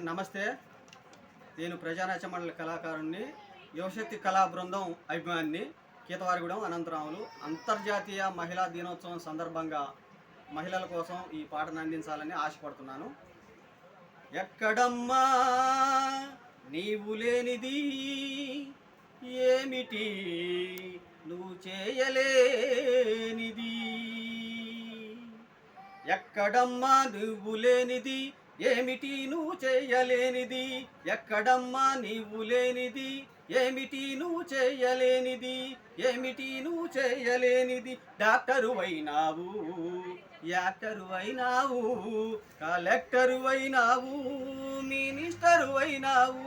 నమస్తే. నేను ప్రజానాట్య మండలి కళాకారుణ్ణి, యువశక్తి కళా బృందం అభిమానిని, కీతవారిగూడెం అనంతరాములు. అంతర్జాతీయ మహిళా దినోత్సవం సందర్భంగా మహిళల కోసం ఈ పాటను అందించాలని ఆశపడుతున్నాను. ఎక్కడమ్మా నీవు లేనిది, ఏమిటి నువ్వు చేయలేనిది, ఎక్కడమ్మా నువ్వు లేనిది, ఏమిటి నువ్వు చేయలేనిది, ఎక్కడమ్మా నీవు లేనిది, ఏమిటి నువ్వు చేయలేనిది, ఏమిటి నువ్వు చేయలేనిది. డాక్టరు అయినావు, యాక్టరు అయినావు, కలెక్టరు అయినావు, మినిస్టరు అయినావు,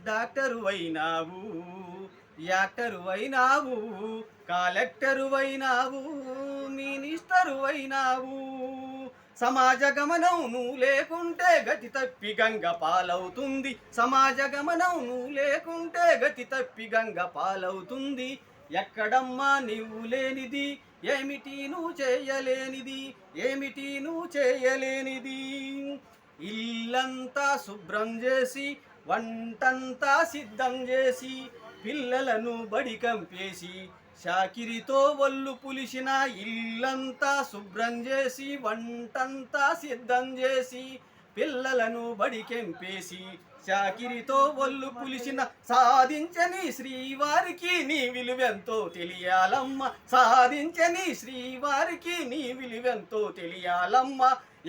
డాక్టరు అయినావు, యాక్టరు అయినావు, కలెక్టరు అయినావు, మినిస్టరు అయినావు. సమాజ గమనం నువ్వు లేకుంటే గతి తప్పి గంగ పాలవుతుంది, సమాజ గమనం నువ్వు లేకుంటే గతి తప్పి గంగ పాలవుతుంది. ఎక్కడమ్మా నువ్వు లేనిది, ఏమిటి నువ్వు చేయలేనిది, ఏమిటి నువ్వు చేయలేనిది. ఇల్లంతా శుభ్రం చేసి, వంటంతా సిద్ధం చేసి, పిల్లలను బడి కంపేసి, చాకిరితో ఒళ్ళు పులిసిన, ఇల్లంతా శుభ్రం చేసి, వంటంతా సిద్ధం చేసి, పిల్లలను బడికెంపేసి, చాకిరితో ఒళ్ళు పులిసిన, సాధించని శ్రీవారికి నీ విలువెంతో తెలియాలమ్మ, సాధించని శ్రీవారికి నీ విలువెంతో తెలియాలమ్మ.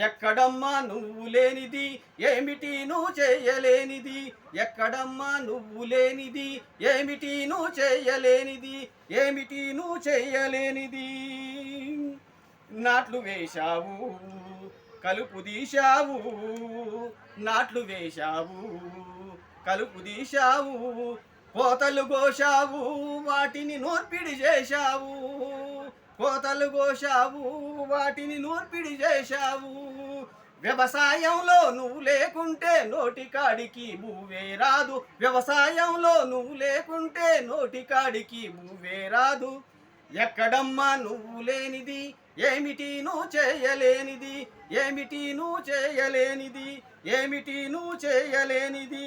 ఎక్కడమ్మా నువ్వు లేనిది, ఏమిటి నువ్వు చేయలేనిది, ఎక్కడమ్మా నువ్వు లేనిది, ఏమిటి నువ్వు చేయలేనిది, ఏమిటి నువ్వు చేయలేనిది. నాట్లు వేశావు, కలుపు తీశావు, నాట్లు వేశావు, కలుపు తీశావు, కోతలు కోశావు, వాటిని నూర్పిడి చేశావు, కోతలు కోశావు, వాటిని నూర్పిడి చేశావు. వ్యవసాయంలో నువ్వు లేకుంటే నోటికాడికి భూవే రాదు, వ్యవసాయంలో నువ్వు లేకుంటే నోటికాడికి భూవే రాదు. ఎక్కడమ్మా నువ్వు లేనిది, ఏమిటి నువ్వు చేయలేనిది, ఏమిటి నువ్వు చేయలేనిది, ఏమిటి నువ్వు చేయలేనిది.